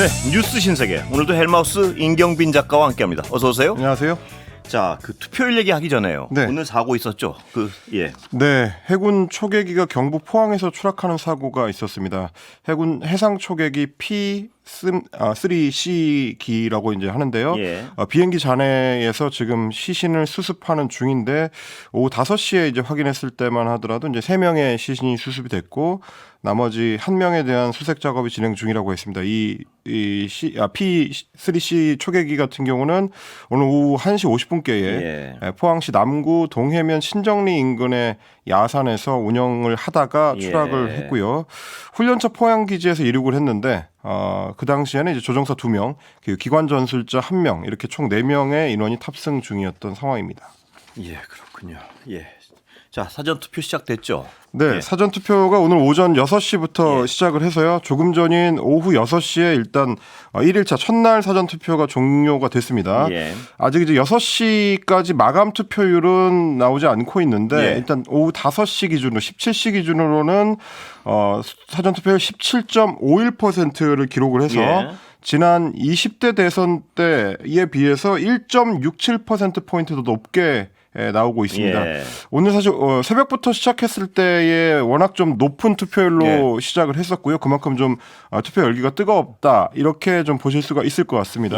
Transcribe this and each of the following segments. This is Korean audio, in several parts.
네, 뉴스 신세계. 오늘도 헬마우스 임경빈 작가와 함께합니다. 어서 오세요. 안녕하세요. 자, 그 투표일 얘기하기 전에요. 네. 오늘 사고 있었죠. 네, 해군 초계기가 경북 포항에서 추락하는 사고가 있었습니다. 해군 해상 초계기 P3C기라고 이제 하는데요. 예. 비행기 잔해에서 지금 시신을 수습하는 중인데 오후 5시에 이제 확인했을 때만 하더라도 이제 3명의 시신이 수습이 됐고 나머지 1명에 대한 수색 작업이 진행 중이라고 했습니다. P3C 초계기 같은 경우는 오늘 오후 1시 50분께에 포항시 남구 동해면 신정리 인근의 야산에서 운영을 하다가 추락을 했고요. 훈련차 포항 기지에서 이륙을 했는데 그 당시에는 이제 조종사 2명, 기관 전술자 1명 이렇게 총 4명의 인원이 탑승 중이었던 상황입니다. 예, 그렇군요. 예. 자, 사전 투표 시작됐죠? 네, 사전 투표가 오늘 오전 6시부터 시작을 해서요. 조금 전인 오후 6시에 일단 1일차 첫날 사전 투표가 종료가 됐습니다. 아직 이제 6시까지 마감 투표율은 나오지 않고 있는데 일단 오후 5시 기준으로 17시 기준으로는 사전 투표율 17.51%를 기록을 해서 지난 20대 대선 때에 비해서 1.67% 더 높게 나오고 있습니다. 오늘 사실 새벽부터 시작했을 때에 워낙 좀 높은 투표율로 시작을 했었고요. 그만큼 좀 투표 열기가 뜨겁다 이렇게 좀 보실 수가 있을 것 같습니다.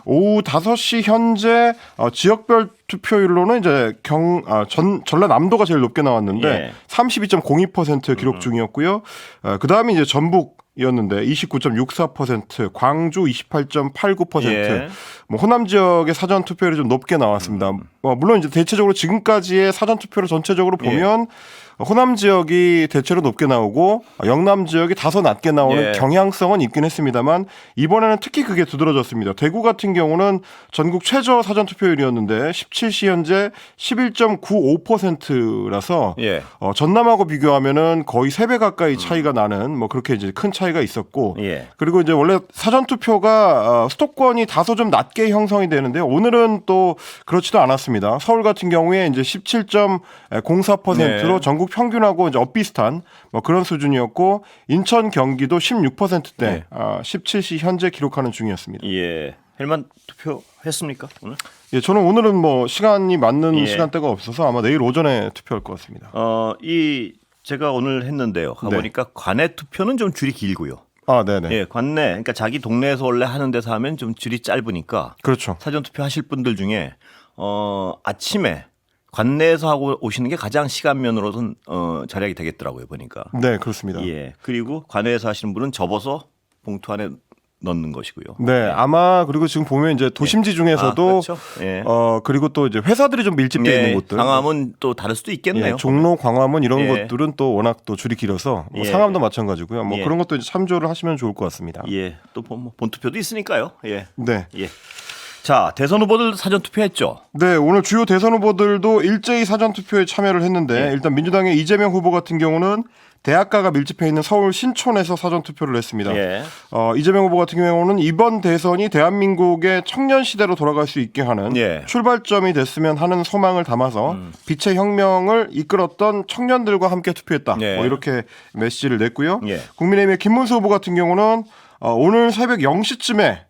오후 5시 현재 지역별 투표율로는 이제 전라남도가 제일 높게 나왔는데 32.02% 기록 중이었고요. 그 다음에 이제 전북이었는데 29.64%, 광주 28.89%, 뭐 호남 지역의 사전 투표율이 좀 높게 나왔습니다. 물론 이제 대체적으로 지금까지의 사전 투표를 전체적으로 보면 호남 지역이 대체로 높게 나오고 영남 지역이 다소 낮게 나오는 경향성은 있긴 했습니다만 이번에는 특히 그게 두드러졌습니다. 대구 같은 경우는 전국 최저 사전 투표율이었는데 17시 현재 11.95%라서 전남하고 비교하면은 거의 3배 가까이 차이가 나는 뭐 그렇게 이제 큰 차이가 있었고 그리고 이제 원래 사전 투표가 수도권이 다소 좀 낮게 형성이 되는데요. 오늘은 또 그렇지도 않았습니다. 서울 같은 경우에 이제 17.04%로 전국 평균하고 이제 엇비슷한 뭐 그런 수준이었고 인천 경기도 16%대 17시 현재 기록하는 중이었습니다. 헬만 투표했습니까 오늘? 저는 오늘은 뭐 시간이 맞는 시간대가 없어서 아마 내일 오전에 투표할 것 같습니다. 제가 오늘 했는데요. 가보니까 관내 투표는 좀 줄이 길고요. 네네. 관내, 그러니까 자기 동네에서 원래 하는 데서 하면 좀 줄이 짧으니까. 그렇죠. 사전 투표 하실 분들 중에 아침에 관내에서 하고 오시는 게 가장 시간면으로는 절약이 되겠더라고요 보니까. 네, 그렇습니다. 그리고 관내에서 하시는 분은 접어서 봉투 안에 넣는 것이고요. 네, 아마 그리고 지금 보면 이제 도심지 중에서도 그렇죠. 그리고 또 이제 회사들이 좀 밀집되어 있는 곳들. 광화문 또 다를 수도 있겠네요. 종로, 광화문 이런 것들은 또 워낙 또 줄이 길어서 뭐 상암도 마찬가지고요. 뭐 그런 것도 이제 참조를 하시면 좋을 것 같습니다. 또 본투표도 있으니까요. 네. 자, 대선 후보들 사전 투표했죠? 네, 오늘 주요 대선 후보들도 일제히 사전 투표에 참여를 했는데 일단 민주당의 이재명 후보 같은 경우는 대학가가 밀집해 있는 서울 신촌에서 사전 투표를 했습니다. 이재명 후보 같은 경우는 이번 대선이 대한민국의 청년 시대로 돌아갈 수 있게 하는 출발점이 됐으면 하는 소망을 담아서 빛의 혁명을 이끌었던 청년들과 함께 투표했다. 뭐 이렇게 메시지를 냈고요. 국민의힘의 김문수 후보 같은 경우는 오늘 새벽 0시쯤에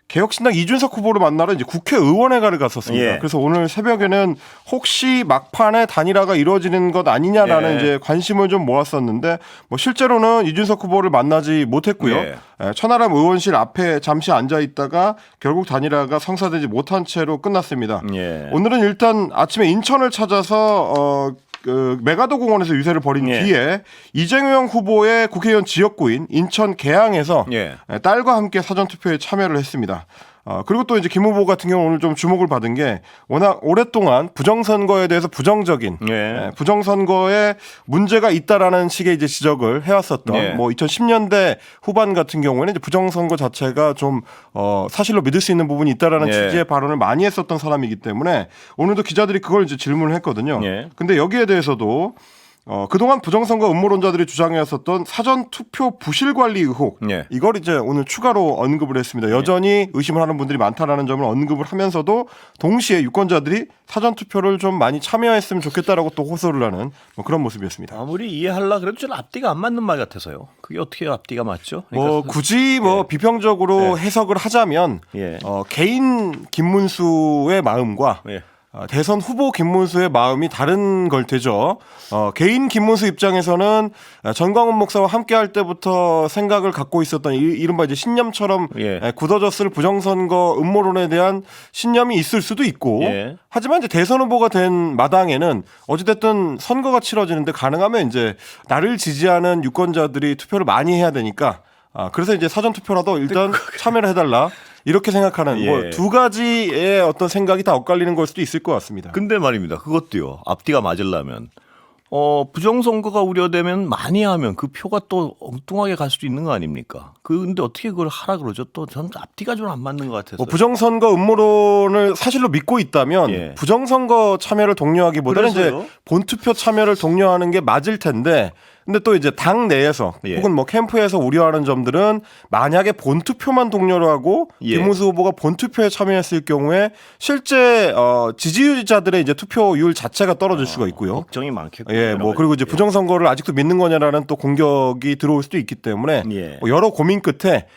개혁신당 이준석 후보를 만나러 이제 국회의원회관을 갔었습니다. 그래서 오늘 새벽에는 혹시 막판에 단일화가 이루어지는 것 아니냐라는 이제 관심을 좀 모았었는데 뭐 실제로는 이준석 후보를 만나지 못했고요. 천하람 의원실 앞에 잠시 앉아 있다가 결국 단일화가 성사되지 못한 채로 끝났습니다. 오늘은 일단 아침에 인천을 찾아서 메가도 공원에서 유세를 벌인 뒤에 이재명 후보의 국회의원 지역구인 인천 계양에서 딸과 함께 사전투표에 참여를 했습니다. 그리고 또 이제 김 후보 같은 경우 오늘 좀 주목을 받은 게 워낙 오랫동안 부정선거에 대해서 부정적인 부정선거에 문제가 있다라는 식의 이제 지적을 해왔었던 뭐 2010년대 후반 같은 경우에는 이제 부정선거 자체가 좀 사실로 믿을 수 있는 부분이 있다라는 취지의 발언을 많이 했었던 사람이기 때문에 오늘도 기자들이 그걸 이제 질문을 했거든요. 근데 여기에 대해서도 그동안 부정선거 음모론자들이 주장해왔었던 사전 투표 부실 관리 의혹 예. 이걸 이제 오늘 추가로 언급을 했습니다. 여전히 의심을 하는 분들이 많다라는 점을 언급을 하면서도 동시에 유권자들이 사전 투표를 좀 많이 참여했으면 좋겠다라고 또 호소를 하는 뭐 그런 모습이었습니다. 아무리 이해하려 그래도 좀 앞뒤가 안 맞는 말 같아서요. 그게 어떻게 앞뒤가 맞죠? 뭐 굳이 뭐 비평적으로 해석을 하자면 예. 개인 김문수의 마음과 예. 대선 후보 김문수의 마음이 다른 걸 테죠. 개인 김문수 입장에서는 전광훈 목사와 함께할 때부터 생각을 갖고 있었던 이른바 이제 신념처럼 예. 굳어졌을 부정선거 음모론에 대한 신념이 있을 수도 있고, 예. 하지만 이제 대선 후보가 된 마당에는 어찌됐든 선거가 치러지는데 가능하면 이제 나를 지지하는 유권자들이 투표를 많이 해야 되니까. 그래서 이제 사전 투표라도 일단 참여를 해달라. 이렇게 생각하는 예. 뭐 두 가지의 어떤 생각이 다 엇갈리는 걸 수도 있을 것 같습니다. 근데 말입니다. 그것도요. 앞뒤가 맞으려면 부정선거가 우려되면 많이 하면 그 표가 또 엉뚱하게 갈 수도 있는 거 아닙니까? 근데 어떻게 그걸 하라 그러죠? 또 저는 앞뒤가 좀 안 맞는 것 같아서. 뭐 부정선거 음모론을 사실로 믿고 있다면 예. 부정선거 참여를 독려하기보다는 그래서요? 이제 본투표 참여를 독려하는 게 맞을 텐데, 근데 또 이제 당 내에서 예. 혹은 뭐 캠프에서 우려하는 점들은 만약에 본투표만 독려를 하고 예. 김문수 후보가 본투표에 참여했을 경우에 실제 지지자들의 이제 투표율 자체가 떨어질 수가 있고요. 걱정이 많겠고. 예, 뭐 그리고 이제 부정선거를 아직도 믿는 거냐라는 또 공격이 들어올 수도 있기 때문에 예. 뭐 여러 고민 끝에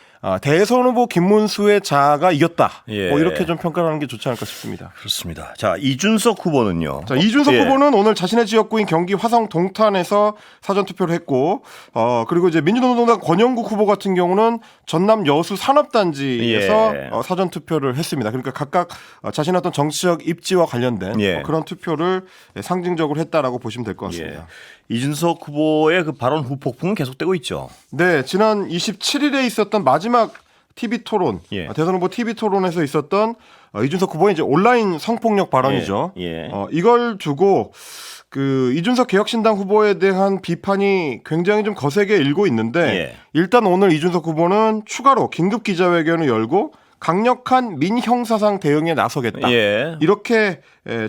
대선 후보 김문수의 자아가 이겼다. 예. 뭐 이렇게 좀 평가를 하는 게 좋지 않을까 싶습니다. 그렇습니다. 자, 이준석 후보는요. 자, 이준석 예. 후보는 오늘 자신의 지역구인 경기 화성 동탄에서 사전 투표를 했고, 그리고 이제 민주노동당 권영국 후보 같은 경우는 전남 여수 산업단지에서 예. 사전 투표를 했습니다. 그러니까 각각 자신의 어떤 정치적 입지와 관련된 예. 그런 투표를 상징적으로 했다라고 보시면 될 것 같습니다. 예. 이준석 후보의 그 발언 후폭풍은 계속되고 있죠. 네, 지난 27일에 있었던 마지막 TV 토론, 예. 대선 후보 TV 토론에서 있었던 이준석 후보의 이제 온라인 성폭력 발언이죠. 예. 이걸 두고 그 이준석 개혁신당 후보에 대한 비판이 굉장히 좀 거세게 일고 있는데 예. 일단 오늘 이준석 후보는 추가로 긴급 기자회견을 열고 강력한 민형사상 대응에 나서겠다. 예. 이렇게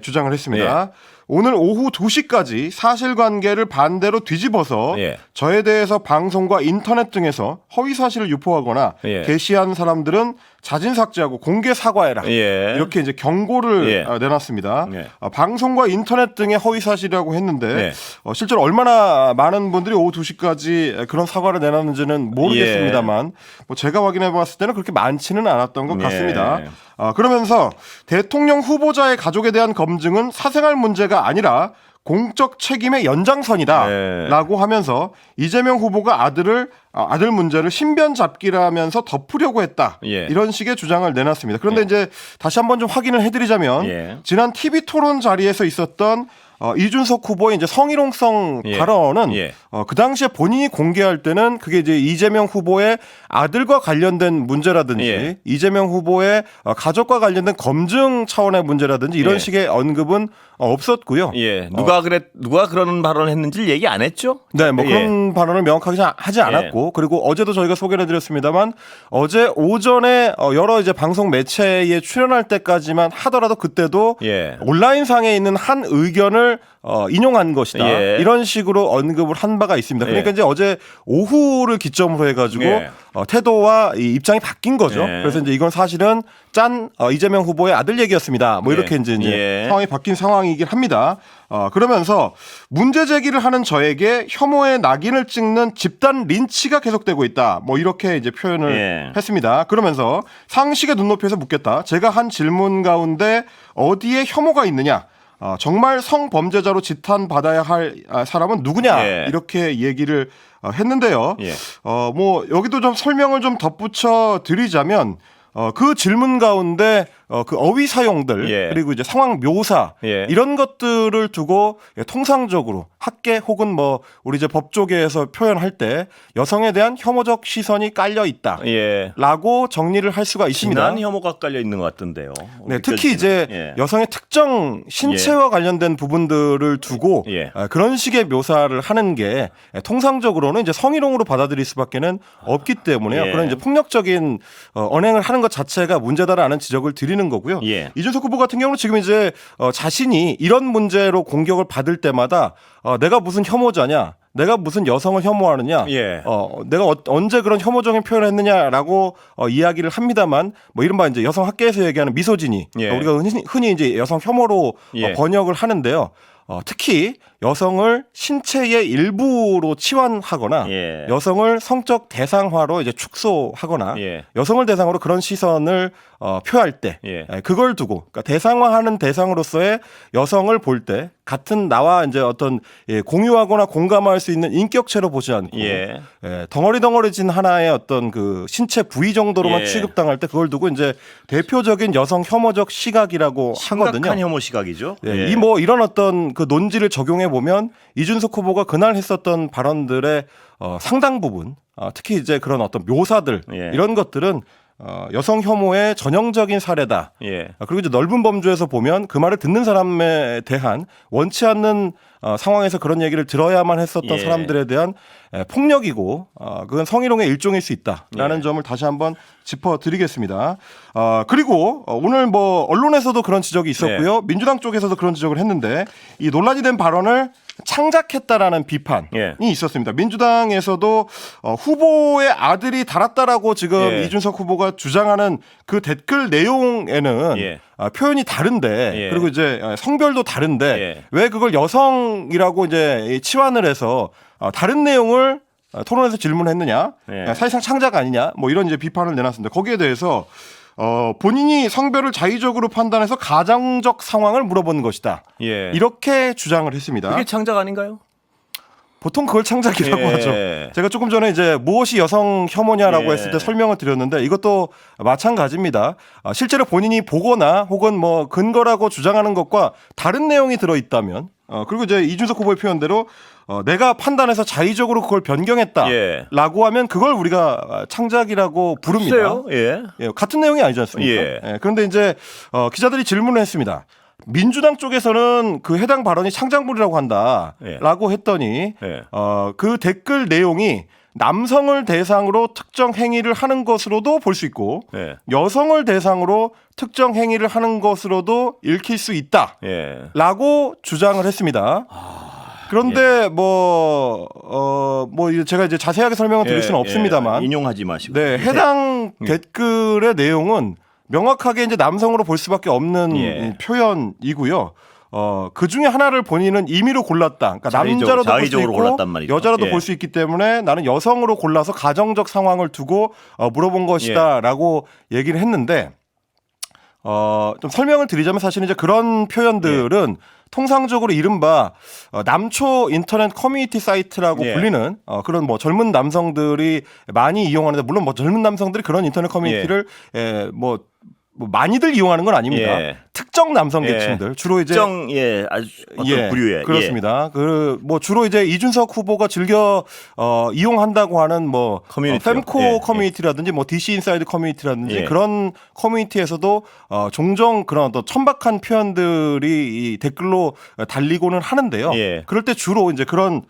주장을 했습니다. 오늘 오후 2시까지 사실관계를 반대로 뒤집어서 예. 저에 대해서 방송과 인터넷 등에서 허위사실을 유포하거나 예. 게시한 사람들은 자진 삭제하고 공개 사과해라. 예. 이렇게 이제 경고를 예. 내놨습니다. 예. 방송과 인터넷 등의 허위사실이라고 했는데 예. 실제로 얼마나 많은 분들이 오후 2시까지 그런 사과를 내놨는지는 모르겠습니다만 뭐 제가 확인해 봤을 때는 그렇게 많지는 않았던 것 같습니다. 예. 그러면서 대통령 후보자의 가족에 대한 검증은 사생활 문제가 아니라 공적 책임의 연장선이다라고 하면서 이재명 후보가 아들 문제를 신변 잡기라면서 덮으려고 했다. 예. 이런 식의 주장을 내놨습니다. 그런데 이제 다시 한번 좀 확인을 해드리자면 예. 지난 TV 토론 자리에서 있었던 이준석 후보의 이제 성희롱성 예. 발언은 예. 그 당시에 본인이 공개할 때는 그게 이제 이재명 후보의 아들과 관련된 문제라든지 예. 이재명 후보의 가족과 관련된 검증 차원의 문제라든지 이런 예. 식의 언급은 없었고요. 예. 누가 그런 발언을 했는지를 얘기 안 했죠? 네, 뭐 예. 그런 발언을 명확하게 하지 않았고 그리고 어제도 저희가 소개를 해드렸습니다만 어제 오전에 여러 이제 방송 매체에 출연할 때까지만 하더라도 그때도 예. 온라인상에 있는 한 의견을 인용한 것이다. 예. 이런 식으로 언급을 한 바가 있습니다. 그러니까 예. 이제 어제 오후를 기점으로 해가지고 예. 태도와 이 입장이 바뀐 거죠. 예. 그래서 이제 이건 사실은 이재명 후보의 아들 얘기였습니다. 뭐 이렇게 예. 이제 예. 상황이 바뀐 상황이긴 합니다. 그러면서 문제 제기를 하는 저에게 혐오의 낙인을 찍는 집단 린치가 계속되고 있다. 뭐 이렇게 이제 표현을 예. 했습니다. 그러면서 상식의 눈높이에서 묻겠다. 제가 한 질문 가운데 어디에 혐오가 있느냐? 정말 성범죄자로 지탄받아야 할 사람은 누구냐? 예. 이렇게 얘기를 했는데요. 예. 뭐 여기도 좀 설명을 좀 덧붙여 드리자면 그 질문 가운데 그 어휘 사용들 예. 그리고 이제 상황 묘사 예. 이런 것들을 두고 통상적으로 학계 혹은 뭐 우리 이제 법조계에서 표현할 때 여성에 대한 혐오적 시선이 깔려 있다. 예. 라고 정리를 할 수가 있습니다. 진한 혐오가 깔려 있는 것 같던데요. 네, 특히 이제 예. 여성의 특정 신체와 관련된 부분들을 두고 예. 그런 식의 묘사를 하는 게 통상적으로는 이제 성희롱으로 받아들일 수밖에는 없기 때문에요. 예. 그런 이제 폭력적인 언행을 하는 것 자체가 문제다라는 지적을 드리는 드리는 거고요. 예. 이준석 후보 같은 경우는 지금 이제 자신이 이런 문제로 공격을 받을 때마다 내가 무슨 혐오자냐, 내가 무슨 여성을 혐오하느냐, 예. 내가 언제 그런 혐오적인 표현을 했느냐라고 이야기를 합니다만, 뭐 이른바 이제 여성 학계에서 얘기하는 미소지니, 예. 우리가 흔히 이제 여성 혐오로 예. 번역을 하는데요. 특히 여성을 신체의 일부로 치환하거나 예. 여성을 성적 대상화로 이제 축소하거나 예. 여성을 대상으로 그런 시선을 표할 때 예. 그걸 두고 그러니까 대상화하는 대상으로서의 여성을 볼 때 같은 나와 이제 어떤 공유하거나 공감할 수 있는 인격체로 보지 않고 예. 덩어리진 하나의 어떤 그 신체 부위 정도로만 예. 취급당할 때 그걸 두고 이제 대표적인 여성 혐오적 시각이라고 하거든요. 심각한 혐오 시각이죠. 이 뭐 이런 어떤 그 논지를 적용해 보면 이준석 후보가 그날 했었던 발언들의 상당 부분, 특히 이제 그런 어떤 묘사들 예. 이런 것들은 여성 혐오의 전형적인 사례다. 예. 그리고 이제 넓은 범주에서 보면 그 말을 듣는 사람에 대한 원치 않는 상황에서 그런 얘기를 들어야만 했었던 예. 사람들에 대한 폭력이고 그건 성희롱의 일종일 수 있다라는 예. 점을 다시 한번 짚어드리겠습니다. 그리고 오늘 뭐 언론에서도 그런 지적이 있었고요. 민주당 쪽에서도 그런 지적을 했는데 이 논란이 된 발언을 창작했다라는 비판이 예. 있었습니다. 민주당에서도 후보의 아들이 달았다라고 지금 예. 이준석 후보가 주장하는 그 댓글 내용에는 예. 표현이 다른데 예. 그리고 이제 성별도 다른데 예. 왜 그걸 여성이라고 이제 치환을 해서 다른 내용을 토론에서 질문했느냐? 예. 사실상 창작 아니냐? 뭐 이런 이제 비판을 내놨습니다. 거기에 대해서 본인이 성별을 자의적으로 판단해서 가정적 상황을 물어본 것이다. 예. 이렇게 주장을 했습니다. 그게 창작 아닌가요? 보통 그걸 창작이라고 예. 하죠. 제가 조금 전에 이제 무엇이 여성 혐오냐라고 예. 했을 때 설명을 드렸는데 이것도 마찬가지입니다. 실제로 본인이 보거나 혹은 뭐 근거라고 주장하는 것과 다른 내용이 들어있다면 그리고 이제 이준석 후보의 표현대로 내가 판단해서 자의적으로 그걸 변경했다라고 예. 하면 그걸 우리가 창작이라고 부릅니다. 글쎄요. 예. 예, 같은 내용이 아니지 않습니까? 예. 그런데 이제 기자들이 질문을 했습니다. 민주당 쪽에서는 그 해당 발언이 창작물이라고 한다라고 했더니 예. 그 댓글 내용이 남성을 대상으로 특정 행위를 하는 것으로도 볼 수 있고 예. 여성을 대상으로 특정 행위를 하는 것으로도 읽힐 수 있다라고 예. 주장을 했습니다. 그런데 뭐 제가 이제 자세하게 설명을 드릴 수는 없습니다만 인용하지 마시고. 네, 해당 댓글의 내용은 명확하게 이제 남성으로 볼 수밖에 없는 예. 표현이고요. 그 중에 하나를 본인은 임의로 골랐다. 그러니까 남자로도 볼 수 자의적으로 있고 골랐단 말이죠. 여자로도 예. 볼 수 있기 때문에 나는 여성으로 골라서 가정적 상황을 두고 물어본 것이다라고 얘기를 했는데 좀 설명을 드리자면 사실 이제 그런 표현들은 통상적으로 이른바 남초 인터넷 커뮤니티 사이트라고 예. 불리는 그런 뭐 젊은 남성들이 많이 이용하는데 물론 뭐 젊은 남성들이 그런 인터넷 커뮤니티를 뭐 많이들 이용하는 건 아닙니다. 예. 특정 남성 계층들 주로 이제 특정 아주 어떤 부류의 그렇습니다. 그 뭐 주로 이제 이준석 후보가 즐겨 이용한다고 하는 뭐 커뮤니티요. femco 커뮤니티라든지 뭐 DC 인사이드 커뮤니티라든지 예. 그런 커뮤니티에서도 종종 그런 어떤 천박한 표현들이 이 댓글로 달리고는 하는데요. 예. 그럴 때 주로 이제 그런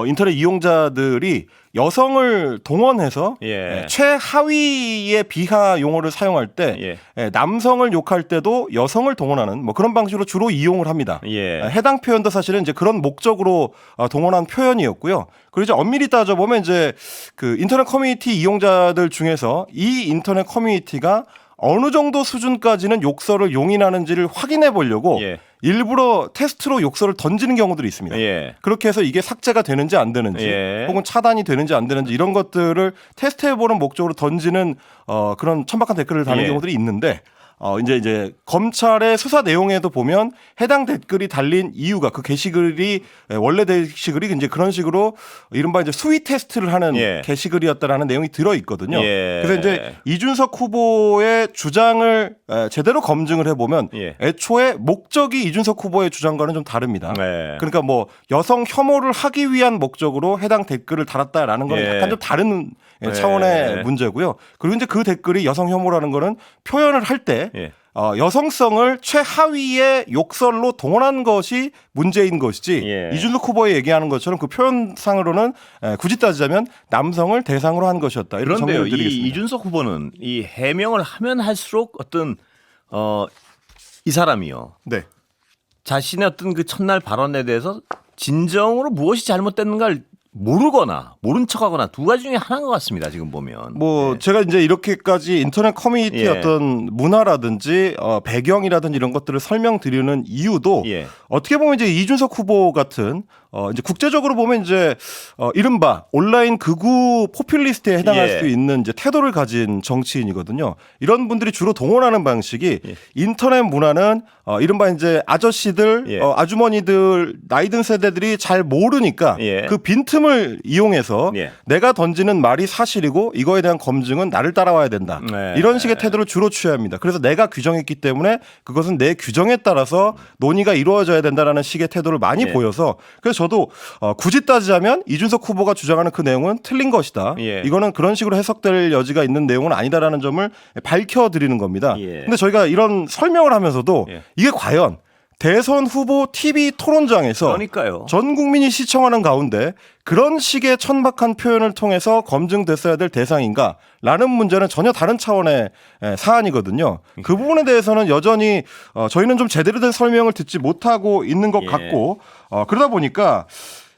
인터넷 이용자들이 여성을 동원해서 예. 최하위의 비하 용어를 사용할 때 남성을 욕할 때도 여성을 동원하는 뭐 그런 방식으로 주로 이용을 합니다. 예. 해당 표현도 사실은 이제 그런 목적으로 동원한 표현이었고요. 그리고 이제 엄밀히 따져보면 이제 그 인터넷 커뮤니티 이용자들 중에서 이 인터넷 커뮤니티가 어느 정도 수준까지는 욕설을 용인하는지를 확인해 보려고 예. 일부러 테스트로 욕설을 던지는 경우들이 있습니다. 예. 그렇게 해서 이게 삭제가 되는지 안 되는지 예. 혹은 차단이 되는지 안 되는지 이런 것들을 테스트해보는 목적으로 던지는 그런 천박한 댓글을 다는 예. 경우들이 있는데 이제 검찰의 수사 내용에도 보면 해당 댓글이 달린 이유가 그 게시글이 원래 게시글이 이제 그런 식으로 이른바 이제 수위 테스트를 하는 예. 게시글이었다라는 내용이 들어 있거든요. 예. 그래서 이제 이준석 후보의 주장을 제대로 검증을 해보면 예. 애초에 목적이 이준석 후보의 주장과는 좀 다릅니다. 네. 그러니까 뭐 여성 혐오를 하기 위한 목적으로 해당 댓글을 달았다라는 건 예. 약간 좀 다른 차원의 문제고요. 그리고 이제 그 댓글이 여성 혐오라는 거는 표현을 할 때 여성성을 최하위의 욕설로 동원한 것이 문제인 것이지 이준석 후보의 얘기하는 것처럼 그 표현상으로는 굳이 따지자면 남성을 대상으로 한 것이었다. 이런 그런데요, 정리를 드리겠습니다. 이준석 후보는 이 해명을 하면 할수록 어떤 이 사람이요. 네. 자신의 어떤 그 첫날 발언에 대해서 진정으로 무엇이 잘못됐는가를 모르거나 모른 척하거나 두 가지 중에 하나인 것 같습니다. 지금 보면. 뭐 제가 이제 이렇게까지 인터넷 커뮤니티의 어떤 문화라든지 배경이라든지 이런 것들을 설명드리는 이유도 어떻게 보면 이제 이준석 후보 같은 이제 국제적으로 보면 이제 이른바 온라인 극우 포퓰리스트에 해당할 수 있는 이제 태도를 가진 정치인이거든요. 이런 분들이 주로 동원하는 방식이 인터넷 문화는 이른바 이제 아저씨들, 아주머니들, 나이 든 세대들이 잘 모르니까 그 빈틈을 이용해서 내가 던지는 말이 사실이고 이거에 대한 검증은 나를 따라와야 된다. 이런 식의 태도를 주로 취해야 합니다. 그래서 내가 규정했기 때문에 그것은 내 규정에 따라서 논의가 이루어져야 된다라는 식의 태도를 많이 보여서 그래서 저도 굳이 따지자면 이준석 후보가 주장하는 그 내용은 틀린 것이다. 이거는 그런 식으로 해석될 여지가 있는 내용은 아니다라는 점을 밝혀드리는 겁니다. 근데 저희가 이런 설명을 하면서도 이게 과연 대선 후보 TV 토론장에서 그러니까요. 전 국민이 시청하는 가운데 그런 식의 천박한 표현을 통해서 검증됐어야 될 대상인가? 라는 문제는 전혀 다른 차원의 사안이거든요. 그 부분에 대해서는 여전히 저희는 좀 제대로 된 설명을 듣지 못하고 있는 것 같고 그러다 보니까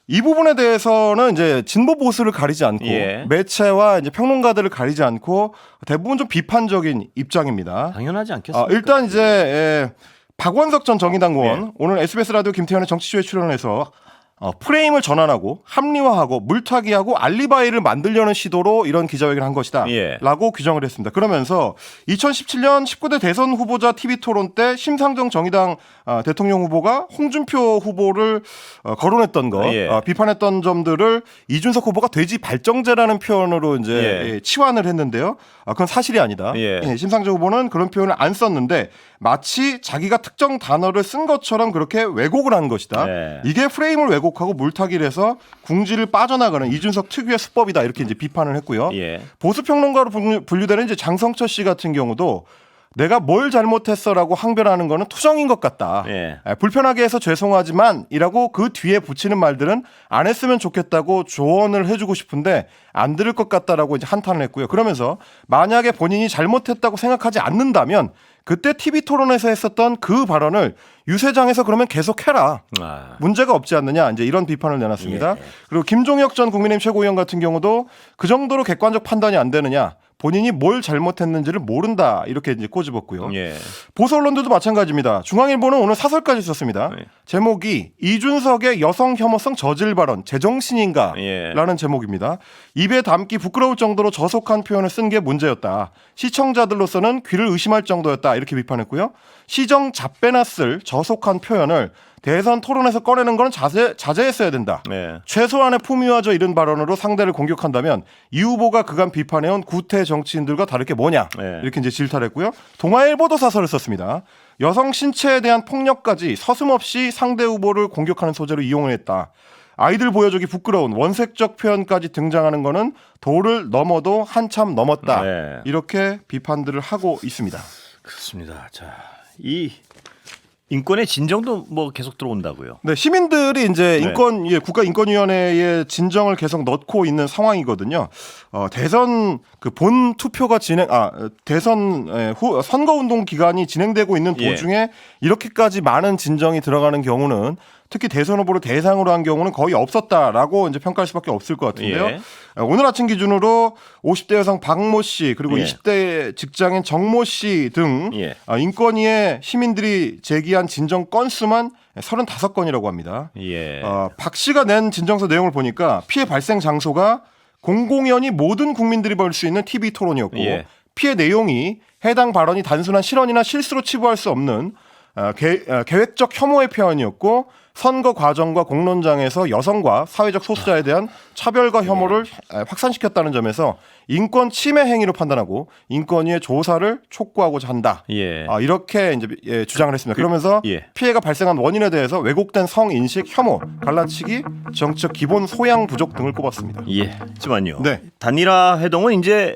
이 부분에 대해서는 이제 진보 보수를 가리지 않고 매체와 이제 평론가들을 가리지 않고 대부분 좀 비판적인 입장입니다. 당연하지 않겠습니까? 일단 이제 박원석 전 정의당 의원 오늘 SBS 라디오 김태현의 정치쇼에 출연해서 프레임을 전환하고 합리화하고 물타기하고 알리바이를 만들려는 시도로 이런 기자회견을 한 것이다 라고 규정을 했습니다. 그러면서 2017년 19대 대선 후보자 TV토론 때 심상정 정의당 대통령 후보가 홍준표 후보를 거론했던 거 비판했던 점들을 이준석 후보가 돼지 발정제라는 표현으로 이제 치환을 했는데요. 그건 사실이 아니다. 심상정 후보는 그런 표현을 안 썼는데 마치 자기가 특정 단어를 쓴 것처럼 그렇게 왜곡을 한 것이다. 이게 프레임을 왜곡하고 물타기를 해서 궁지를 빠져나가는 이준석 특유의 수법이다. 이렇게 이제 비판을 했고요. 보수 평론가로 분류되는 이제 장성철 씨 같은 경우도 내가 뭘 잘못했어라고 항변하는 거는 투정인 것 같다. 불편하게 해서 죄송하지만이라고 그 뒤에 붙이는 말들은 안 했으면 좋겠다고 조언을 해주고 싶은데 안 들을 것 같다라고 이제 한탄을 했고요. 그러면서 만약에 본인이 잘못했다고 생각하지 않는다면 그때 TV 토론에서 했었던 그 발언을 유세장에서 그러면 계속해라. 문제가 없지 않느냐. 이제 이런 비판을 내놨습니다. 그리고 김종혁 전 국민의힘 최고위원 같은 경우도 그 정도로 객관적 판단이 안 되느냐. 본인이 뭘 잘못했는지를 모른다. 이렇게 이제 꼬집었고요. 보수 언론들도 마찬가지입니다. 중앙일보는 오늘 사설까지 썼습니다. 제목이 이준석의 여성 혐오성 저질 발언 제정신인가? 라는 제목입니다. 입에 담기 부끄러울 정도로 저속한 표현을 쓴 게 문제였다. 시청자들로서는 귀를 의심할 정도였다. 이렇게 비판했고요. 시정 잡배나 쓸 저속한 표현을 대선 토론에서 꺼내는 건 자제했어야 된다. 최소한의 품위와저 이른 발언으로 상대를 공격한다면 이 후보가 그간 비판해온 구태 정치인들과 다를 게 뭐냐. 이렇게 이제 질타했고요. 동아일보도 사설을 썼습니다. 여성 신체에 대한 폭력까지 서슴없이 상대 후보를 공격하는 소재로 이용을 했다. 아이들 보여주기 부끄러운 원색적 표현까지 등장하는 거는 도를 넘어도 한참 넘었다. 이렇게 비판들을 하고 있습니다. 그렇습니다. 자, 이 인권의 진정도 뭐 계속 들어온다고요. 네, 시민들이 이제 국가인권위원회에 진정을 계속 넣고 있는 상황이거든요. 대선 그 본 투표가 대선 선거운동 기간이 진행되고 있는 도중에 이렇게까지 많은 진정이 들어가는 경우는 특히 대선 후보를 대상으로 한 경우는 거의 없었다라고 이제 평가할 수밖에 없을 것 같은데요. 오늘 아침 기준으로 50대 여성 박모 씨 그리고 20대 직장인 정모 씨 등 인권위에 시민들이 제기한 진정 건수만 35건이라고 합니다. 박 씨가 낸 진정서 내용을 보니까 피해 발생 장소가 공공연히 모든 국민들이 볼 수 있는 TV 토론이었고 피해 내용이 해당 발언이 단순한 실언이나 실수로 치부할 수 없는 계획적 혐오의 표현이었고 선거 과정과 공론장에서 여성과 사회적 소수자에 대한 차별과 혐오를 확산시켰다는 점에서 인권 침해 행위로 판단하고 인권위의 조사를 촉구하고자 한다. 이렇게 이제 주장을 했습니다. 그러면서 피해가 발생한 원인에 대해서 왜곡된 성인식, 혐오, 갈라치기, 정치적 기본 소양 부족 등을 꼽았습니다. 하지만요. 단일화 회동은 이제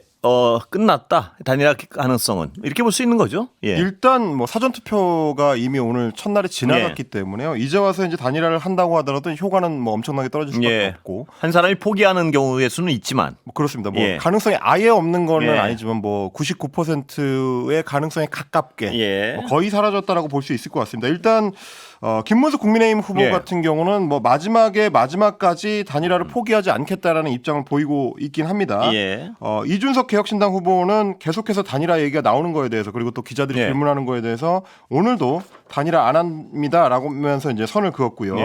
끝났다. 단일화 가능성은 이렇게 볼 수 있는 거죠. 예. 일단 뭐 사전 투표가 이미 오늘 첫날에 지나갔기 때문에요. 이제 와서 이제 단일화를 한다고 하더라도 효과는 뭐 엄청나게 떨어질 수밖에 없고 한 사람이 포기하는 경우의 수는 있지만 뭐 그렇습니다. 뭐 가능성이 아예 없는 거는 예. 아니지만 뭐 99%의 가능성에 가깝게 뭐 거의 사라졌다라고 볼 수 있을 것 같습니다. 일단 김문수 국민의힘 후보 같은 경우는 뭐 마지막까지 단일화를 포기하지 않겠다라는 입장을 보이고 있긴 합니다. 이준석 개혁신당 후보는 계속해서 단일화 얘기가 나오는 거에 대해서 그리고 또 기자들이 질문하는 거에 대해서 오늘도 단일화 안 합니다라고 하면서 이제 선을 그었고요.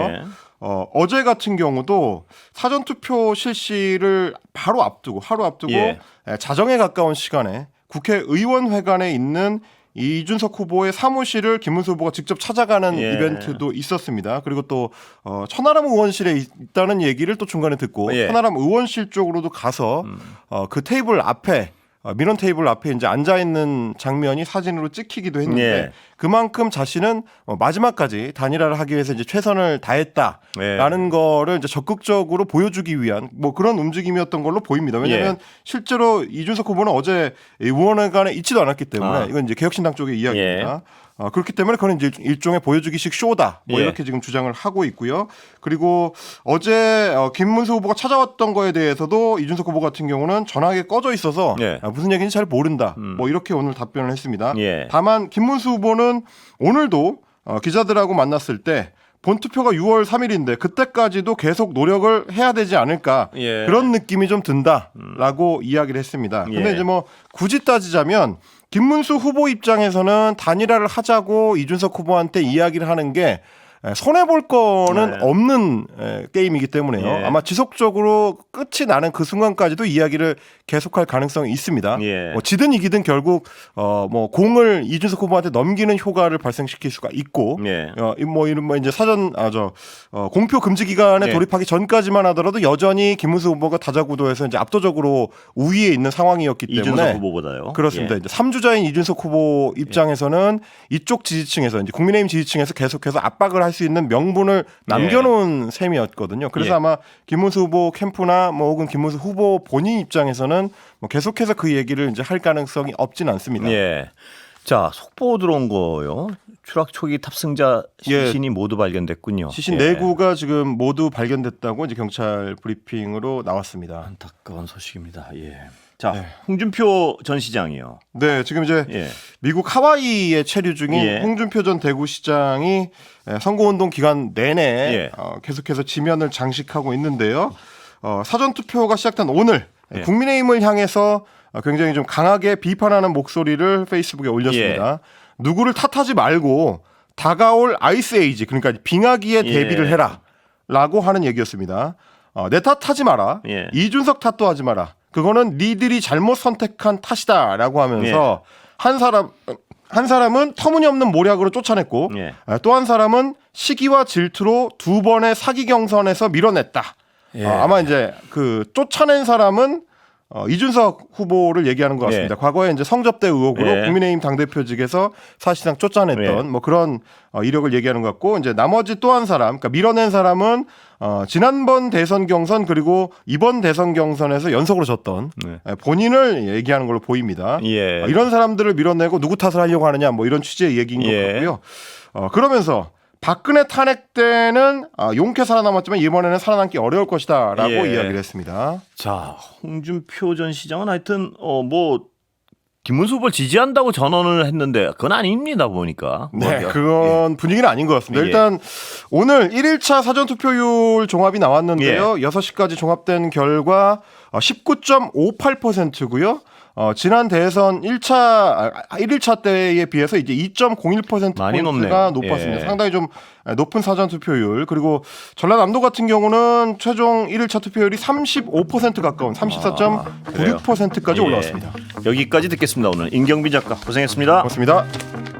어제 같은 경우도 사전투표 실시를 하루 앞두고 자정에 가까운 시간에 국회의원회관에 있는 이준석 후보의 사무실을 김문수 후보가 직접 찾아가는 이벤트도 있었습니다. 그리고 또 천하람 의원실에 있다는 얘기를 또 중간에 듣고 천하람 의원실 쪽으로도 가서 그 테이블 앞에 민원 테이블 앞에 이제 앉아 있는 장면이 사진으로 찍히기도 했는데 그만큼 자신은 마지막까지 단일화를 하기 위해서 이제 최선을 다했다라는 거를 이제 적극적으로 보여주기 위한 뭐 그런 움직임이었던 걸로 보입니다. 왜냐하면 실제로 이준석 후보는 어제 의원회관에 있지도 않았기 때문에 이건 이제 개혁신당 쪽의 이야기입니다. 그렇기 때문에 그건 이제 일종의 보여주기식 쇼다. 뭐 이렇게 지금 주장을 하고 있고요. 그리고 어제 김문수 후보가 찾아왔던 거에 대해서도 이준석 후보 같은 경우는 전화기가 꺼져 있어서 무슨 얘기인지 잘 모른다. 뭐 이렇게 오늘 답변을 했습니다. 다만 김문수 후보는 오늘도 기자들하고 만났을 때 본투표가 6월 3일인데 그때까지도 계속 노력을 해야 되지 않을까 그런 느낌이 좀 든다라고 이야기를 했습니다. 근데 이제 뭐 굳이 따지자면 김문수 후보 입장에서는 단일화를 하자고 이준석 후보한테 이야기를 하는 게 손해볼 거는 없는 게임이기 때문에요. 아마 지속적으로 끝이 나는 그 순간까지도 이야기를 계속할 가능성이 있습니다. 뭐 지든 이기든 결국 뭐 공을 이준석 후보한테 넘기는 효과를 발생시킬 수가 있고 뭐 이런 뭐 이제 공표 금지 기간에 돌입하기 전까지만 하더라도 여전히 김문수 후보가 다자구도에서 이제 압도적으로 우위에 있는 상황이었기 때문에 이준석 후보보다요. 그렇습니다. 이제 3주자인 이준석 후보 입장에서는 이쪽 지지층에서 이제 국민의힘 지지층에서 계속해서 압박을 할 수 있는 명분을 남겨놓은 셈이었거든요. 그래서 아마 김문수 후보 캠프나 뭐 혹은 김문수 후보 본인 입장에서는 뭐 계속해서 그 얘기를 이제 할 가능성이 없진 않습니다. 자, 속보 들어온 거요. 추락 초기 탑승자 시신이 모두 발견됐군요. 시신 4구가 지금 모두 발견됐다고 이제 경찰 브리핑으로 나왔습니다. 안타까운 소식입니다. 자, 홍준표 전 시장이요. 네, 지금 이제 미국 하와이에 체류 중인 홍준표 전 대구시장이 선거운동 기간 내내 계속해서 지면을 장식하고 있는데요. 사전투표가 시작된 오늘 국민의힘을 향해서 굉장히 좀 강하게 비판하는 목소리를 페이스북에 올렸습니다. 누구를 탓하지 말고 다가올 아이스 에이지, 그러니까 빙하기에 대비를 해라 라고 하는 얘기였습니다. 내 탓하지 마라. 이준석 탓도 하지 마라. 그거는 니들이 잘못 선택한 탓이다라고 하면서 한 사람은 터무니없는 모략으로 쫓아냈고 또 한 사람은 시기와 질투로 2번의 사기 경선에서 밀어냈다. 아마 이제 그 쫓아낸 사람은 이준석 후보를 얘기하는 것 같습니다. 과거에 이제 성접대 의혹으로 국민의힘 당대표직에서 사실상 쫓아냈던 뭐 그런 이력을 얘기하는 것 같고, 이제 나머지 또 한 사람, 그러니까 밀어낸 사람은 지난번 대선 경선 그리고 이번 대선 경선에서 연속으로 졌던 본인을 얘기하는 걸로 보입니다. 이런 사람들을 밀어내고 누구 탓을 하려고 하느냐, 뭐 이런 취지의 얘기인 것 같고요. 그러면서 박근혜 탄핵 때는 용케 살아남았지만 이번에는 살아남기 어려울 것이다라고 이야기를 했습니다. 자, 홍준표 전 시장은 하여튼 뭐 김문수 후보를 지지한다고 전언을 했는데 그건 아닙니다, 보니까. 네, 그건 분위기는 아닌 것 같습니다. 일단 오늘 1일차 사전투표율 종합이 나왔는데요. 6시까지 종합된 결과 19.58%고요. 지난 대선 1일차 때에 비해서 이제 2.01%포인트가 높았습니다. 상당히 좀 높은 사전투표율. 그리고 전라남도 같은 경우는 최종 1일차 투표율이 35% 가까운 34.96%까지 올라왔습니다. 여기까지 듣겠습니다. 오늘 임경빈 작가 고생했습니다. 고맙습니다.